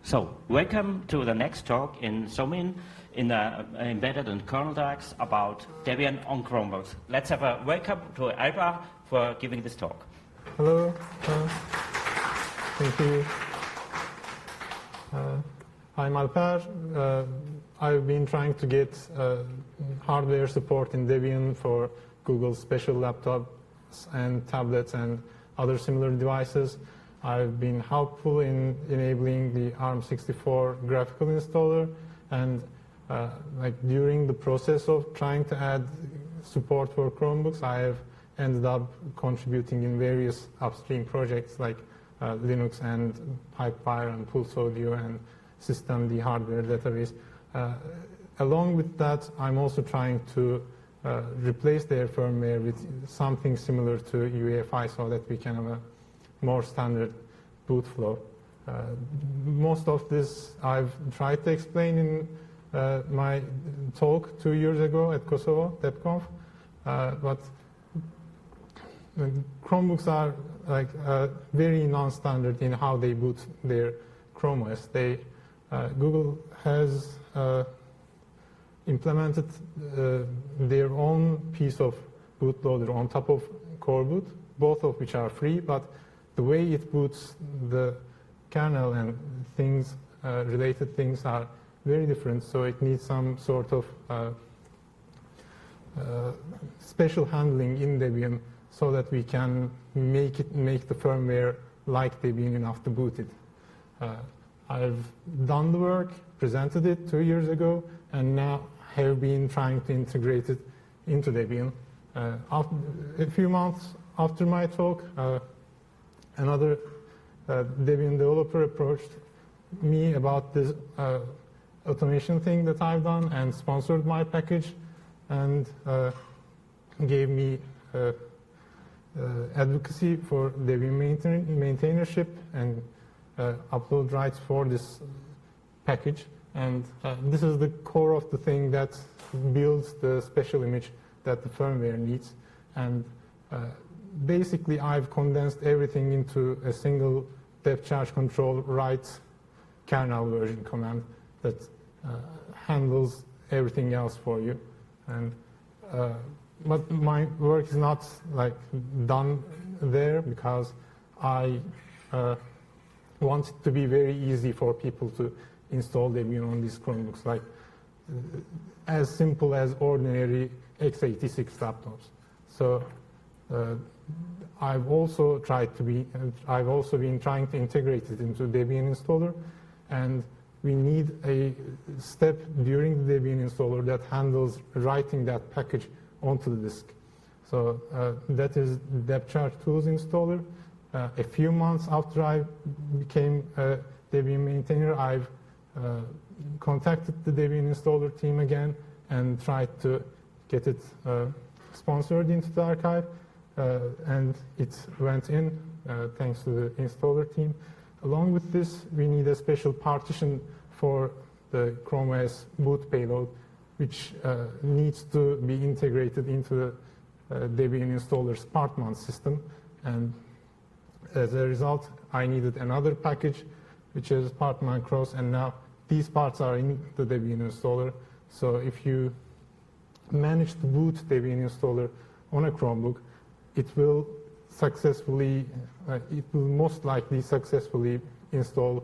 So, welcome to the next talk in Somin, in the embedded and kernel talks about Debian on Chromebooks. Let's have a welcome to Alper for giving this talk. Hello. Thank you. I'm Alper. I've been trying to get hardware support in Debian for Google's special laptops and tablets and other similar devices. I've been helpful in enabling the ARM64 graphical installer, and during the process of trying to add support for Chromebooks, I have ended up contributing in various upstream projects like Linux and Pipewire and Pulse Audio and systemd hardware database. Along with that, I'm also trying to replace their firmware with something similar to UEFI so that we can have a more standard boot flow. Most of this I've tried to explain in my talk 2 years ago at Kosovo, DebConf, but Chromebooks are very non-standard in how they boot their Chrome OS. Google has implemented their own piece of bootloader on top of Core Boot, both of which are free, but the way it boots the kernel and things, related things are very different, so it needs some sort of special handling in Debian so that we can make the firmware like Debian enough to boot it. I've done the work, presented it 2 years ago, and now have been trying to integrate it into Debian. A few months after my talk, another Debian developer approached me about this automation thing that I've done and sponsored my package and gave me advocacy for Debian maintainership and upload rights for this package. And this is the core of the thing that builds the special image that the firmware needs. And basically, I've condensed everything into a single depth charge control write kernel version command that handles everything else for you. And but my work is not done there because I want it to be very easy for people to install Debian on these Chromebooks, as simple as ordinary x86 laptops. So I've also been trying to integrate it into Debian installer, and we need a step during the Debian installer that handles writing that package onto the disk. So that is DebCharge Tools installer. A few months after I became a Debian maintainer, I've contacted the Debian installer team again and tried to get it sponsored into the archive. And it went in thanks to the installer team. Along with this, we need a special partition for the Chrome OS boot payload, which needs to be integrated into the Debian installer's partman system. And as a result, I needed another package, which is partman cross, and now these parts are in the Debian installer. So if you manage to boot Debian installer on a Chromebook, it will most likely successfully install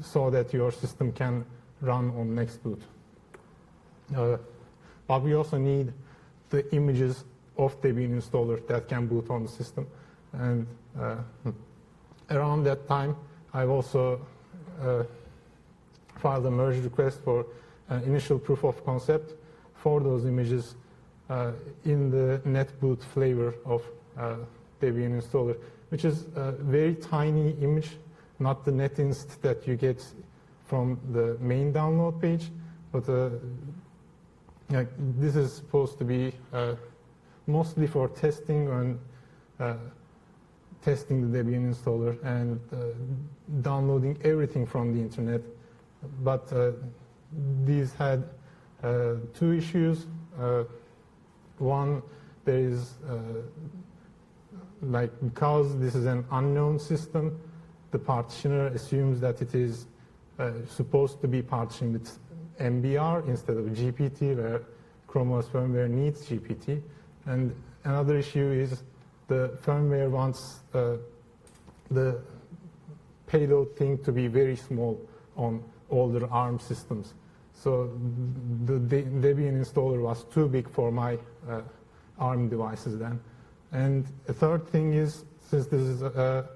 so that your system can run on next boot. But we also need the images of Debian installer that can boot on the system. And around that time, I've also filed a merge request for initial proof of concept for those images in the Netboot flavor of Debian installer, which is a very tiny image, not the netinst that you get from the main download page, but this is supposed to be mostly for testing and testing the Debian installer and downloading everything from the internet. But these had two issues. One, there is because this is an unknown system, the partitioner assumes that it is supposed to be partitioned with MBR instead of GPT, where Chrome OS firmware needs GPT. And another issue is the firmware wants the payload thing to be very small on older ARM systems. So the Debian installer was too big for my ARM devices then. And a third thing is, since this is a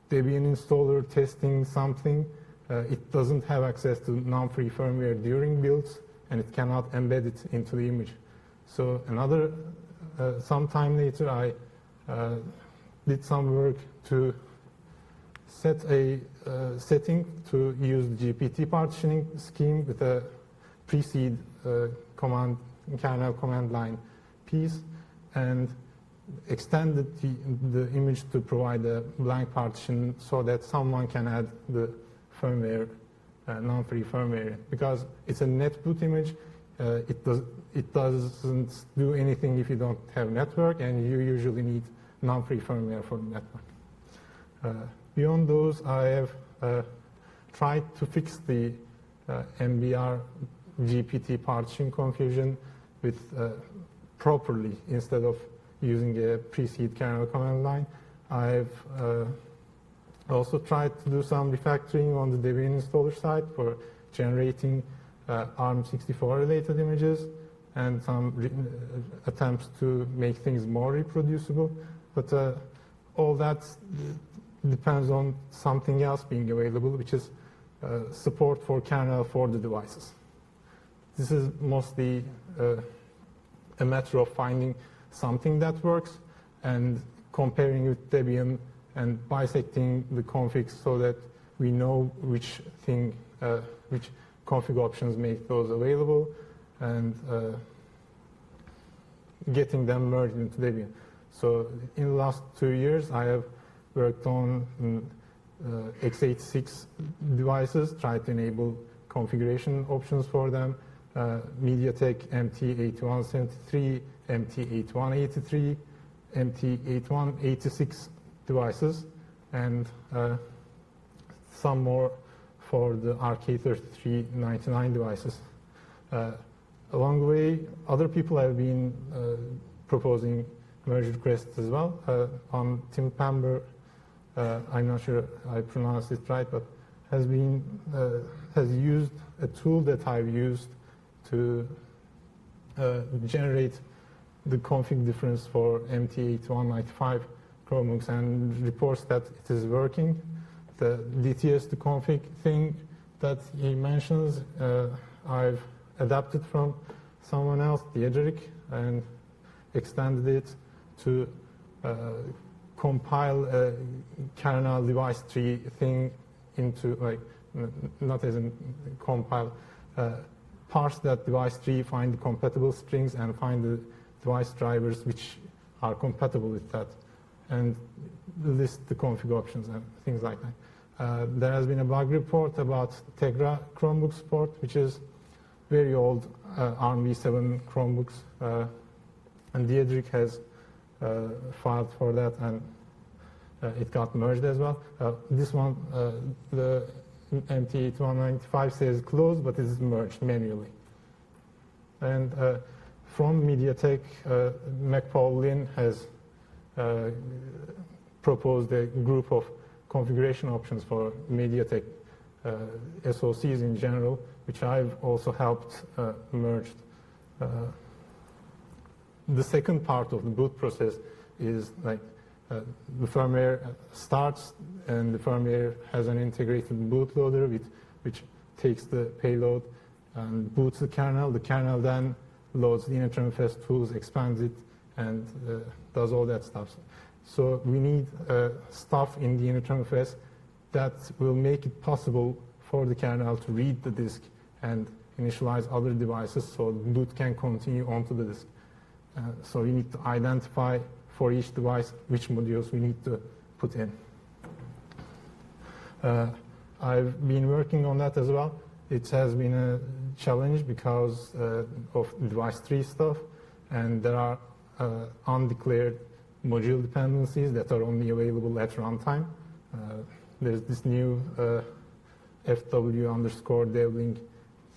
Debian installer testing something, it doesn't have access to non-free firmware during builds, and it cannot embed it into the image. So sometime later, I did some work to set a setting to use the GPT partitioning scheme with a pre-seed kernel command line piece, and extended the image to provide a blank partition so that someone can add the firmware, non-free firmware. Because it's a netboot image, it doesn't do anything if you don't have network, and you usually need non-free firmware for the network. Beyond those, I have tried to fix the MBR GPT partition confusion with properly instead of using a pre-seed kernel command line. I've also tried to do some refactoring on the Debian installer side for generating ARM64 related images, and some attempts to make things more reproducible. But all that depends on something else being available, which is support for kernel for the devices. This is mostly a matter of finding something that works and comparing with Debian and bisecting the configs so that we know which config options make those available, and getting them merged into Debian. So in the last 2 years, I have worked on x86 devices, tried to enable configuration options for them, MediaTek MT8173, MT8183, MT8186 devices, and some more for the Rcade 3399 devices. Along the way, other people have been proposing merge requests as well. On Tim Pamber, I'm not sure I pronounced it right, but has used a tool that I've used to generate the config difference for MT8195 Chromebooks, and reports that it is working. The DTS to config thing that he mentions, I've adapted from someone else, Diedrich, and extended it to compile a kernel device tree thing into, like, not as in compile, parse that device tree, find the compatible strings, and find the device drivers which are compatible with that, and list the config options and things like that. There has been a bug report about Tegra Chromebook support, which is very old ARM v7 Chromebooks, and Diedrich has filed for that, and it got merged as well. This one, the MT8195 says closed, but it is merged manually. And from MediaTek, MacPaul Lin has proposed a group of configuration options for MediaTek SoCs in general, which I've also helped merge. The second part of the boot process is like the firmware starts, and the firmware has an integrated bootloader which takes the payload and boots the kernel. The kernel then loads the initramfs tools, expands it, and does all that stuff. So we need stuff in the initramfs that will make it possible for the kernel to read the disk and initialize other devices so boot can continue onto the disk. So we need to identify for each device which modules we need to put in. I've been working on that as well. It has been a challenge because of device tree stuff, and there are undeclared module dependencies that are only available at runtime. there's this new FW_devlink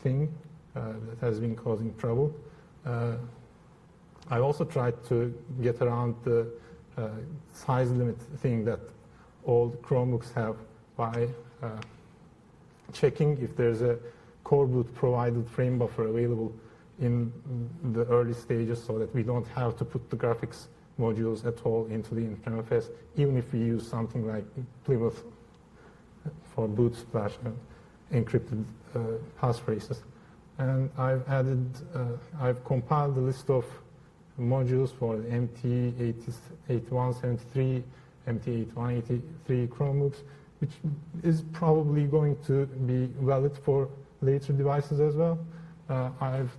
thing that has been causing trouble. I also tried to get around the size limit thing that all Chromebooks have by checking if there's a core boot provided frame buffer available in the early stages, so that we don't have to put the graphics modules at all into the interface, even if we use something like Plymouth for boot splash and encrypted passphrases. And I've compiled a list of modules for the MT8173, MT8183 Chromebooks, which is probably going to be valid for later devices as well. I've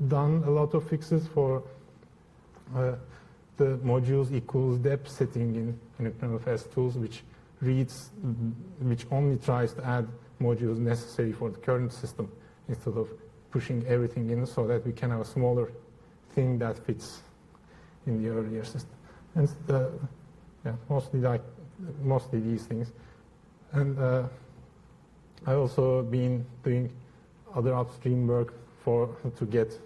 done a lot of fixes for the modules equals deb setting in NFS tools, which only tries to add modules necessary for the current system instead of pushing everything in, so that we can have a smaller thing that fits in the earlier system. And mostly these things. And I've also been doing other upstream work to get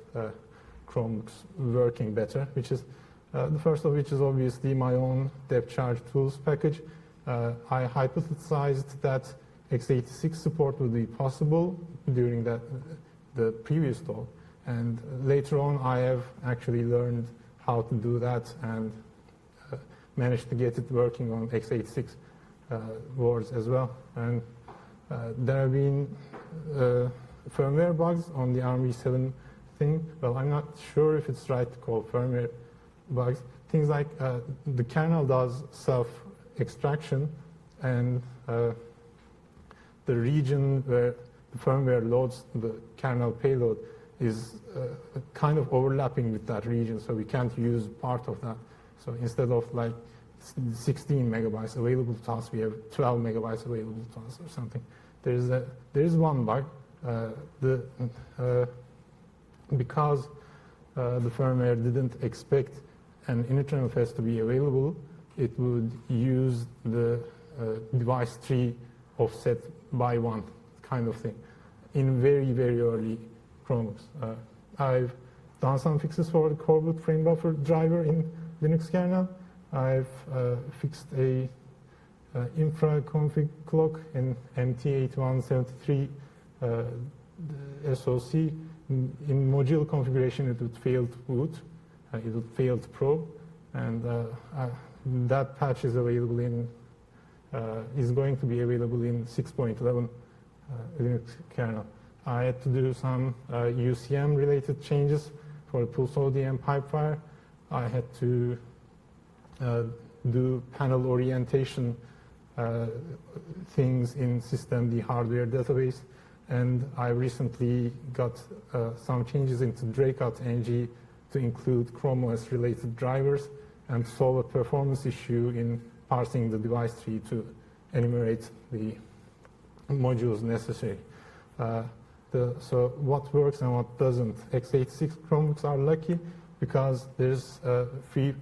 Chromebooks working better, which is the first of which is obviously my own DebCharge tools package. I hypothesized that x86 support would be possible during the previous talk, and later on I have actually learned how to do that and managed to get it working on x86 boards as well. And there have been firmware bugs on the ARMv7 thing. Well, I'm not sure if it's right to call firmware bugs. Things like the kernel does self-extraction, and the region where the firmware loads the kernel payload is kind of overlapping with that region, so we can't use part of that. So instead of like 16 megabytes available to us, we have 12 megabytes available to us or something. There is one bug. Because the firmware didn't expect an initRMFS to be available, it would use the device tree offset by one kind of thing in very, very early Chromebooks. I've done some fixes for the core boot frame buffer driver in Linux kernel. I've fixed a infra config clock in MT8173 SoC. In module configuration, it would fail to boot. It would fail to probe, and that patch is available is going to be available in 6.11 Linux kernel. I had to do some UCM related changes for the Pulse ODM pipewire. I had to do panel orientation things in systemd hardware database, and I recently got some changes into Draycut-ng to include Chrome OS related drivers and solve a performance issue in parsing the device tree to enumerate the modules necessary. So what works and what doesn't. x86 Chromebooks are lucky because there's free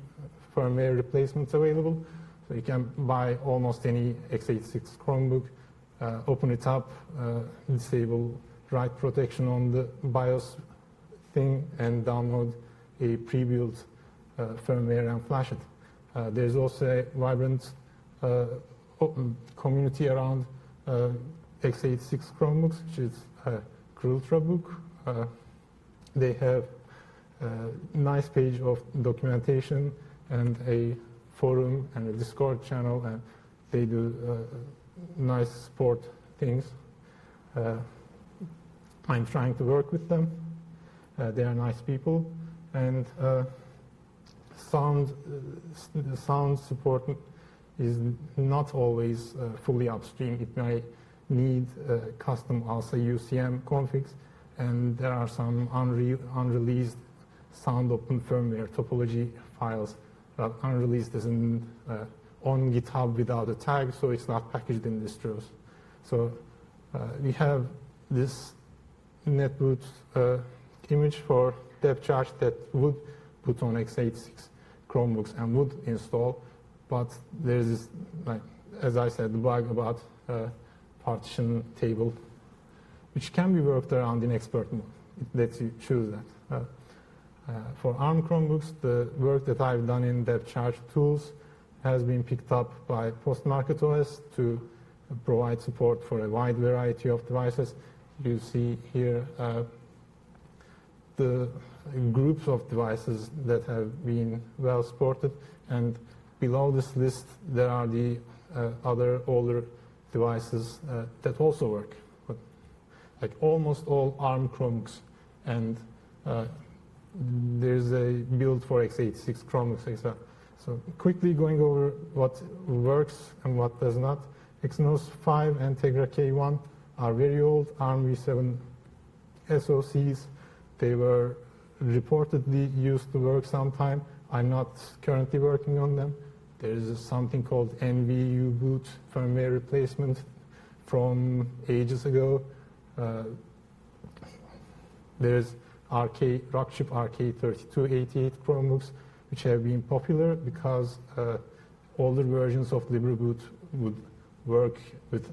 firmware replacements available. So you can buy almost any x86 Chromebook, open it up, disable write protection on the BIOS thing, and download a pre-built firmware and flash it. There's also a vibrant open community around x86 Chromebooks, which is Ultrabook. They have a nice page of documentation and a forum and a Discord channel, and they do nice support things. I'm trying to work with them. They are nice people, and sound support is not always fully upstream. It may need custom ALSA UCM configs, and there are some unreleased sound open firmware topology files that unreleased is on GitHub without a tag, so it's not packaged in distros. So we have this Netboot image for DebCharge that would put on x86 Chromebooks and would install, but there's this as I said, the bug about partition table, which can be worked around in expert mode. It lets you choose that. For ARM Chromebooks, the work that I've done in DebCharge tools has been picked up by Post-Market OS to provide support for a wide variety of devices. You see here the groups of devices that have been well supported, and below this list there are the other older devices that also work. But like almost all ARM Chromebooks, and there's a build for x86 Chromebooks, etc. So quickly going over what works and what does not. Exynos 5 and Tegra K1 are very old ARM v7 SoCs. They were reportedly used to work sometime. I'm not currently working on them. There is something called NV U-boot firmware replacement from ages ago. There's Rockchip RK3288 Chromebooks, which have been popular because older versions of LibreBoot would work with,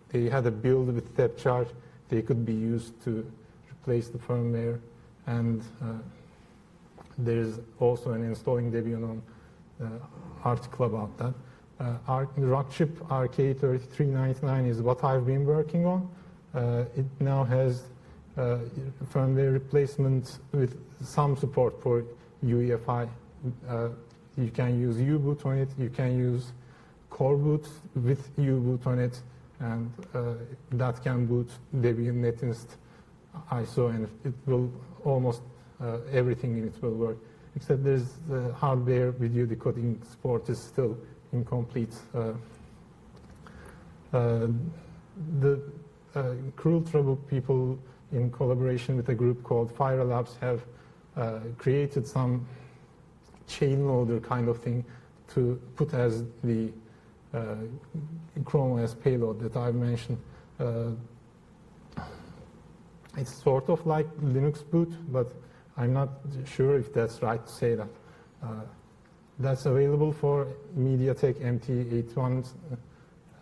they had a build with DebCharge. They could be used to replace the firmware. And there's also an installing Debian on article about that. Rockchip RK3399 is what I've been working on. It now has firmware replacement with some support for UEFI. You can use U-boot on it. You can use core boot with U-boot on it, and that can boot Debian NetInst ISO, and it will almost everything in it will work, except there's hardware video decoding support is still incomplete. The Cruel Trouble people, in collaboration with a group called Fire Labs, have created some chain loader kind of thing to put as the Chrome OS payload that I've mentioned. It's sort of like Linux boot, but I'm not sure if that's right to say that. That's available for MediaTek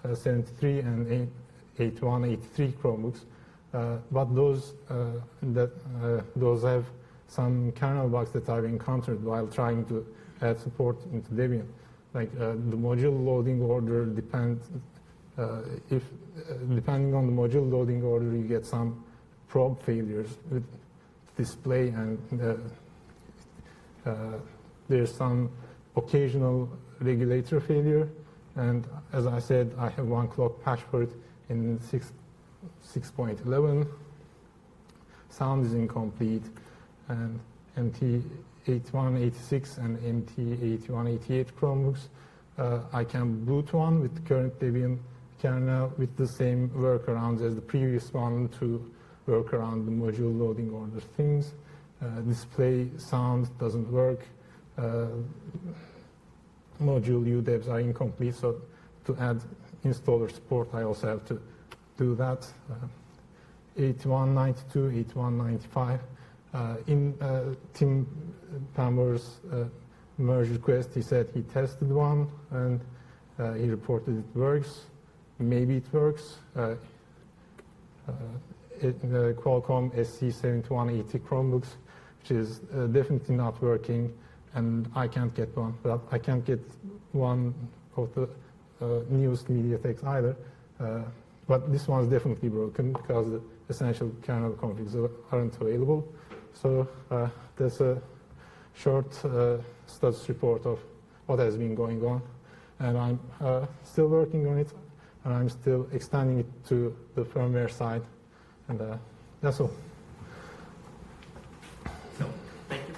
MT8173 and 8183 Chromebooks, but those have some kernel bugs that I've encountered while trying to add support into Debian. Like the module loading order depends. Depending on the module loading order, you get some probe failures with display, and there's some occasional regulator failure. And as I said, I have one clock patch for it in 6.11. Sound is incomplete, and MT8186 and MT8188 Chromebooks, I can boot one with the current Debian kernel with the same workarounds as the previous one to work around the module loading order things. Display sound doesn't work. Module UDEBs are incomplete, so to add installer support, I also have to do that. 8192, 8195. In Tim Pamber's merge request, he said he tested one and he reported it works. Maybe it works. Qualcomm SC7180 Chromebooks, which is definitely not working, and I can't get one. But I can't get one of the newest MediaTeks either. But this one's definitely broken because the essential kernel configs aren't available. So that's a short status report of what has been going on. And I'm still working on it, and I'm still extending it to the firmware side. And that's all. So, thank you.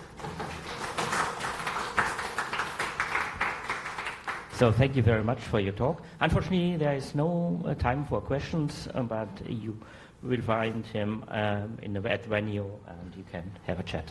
So, thank you very much for your talk. Unfortunately, there is no time for questions, but you will find him in the venue, and you can have a chat.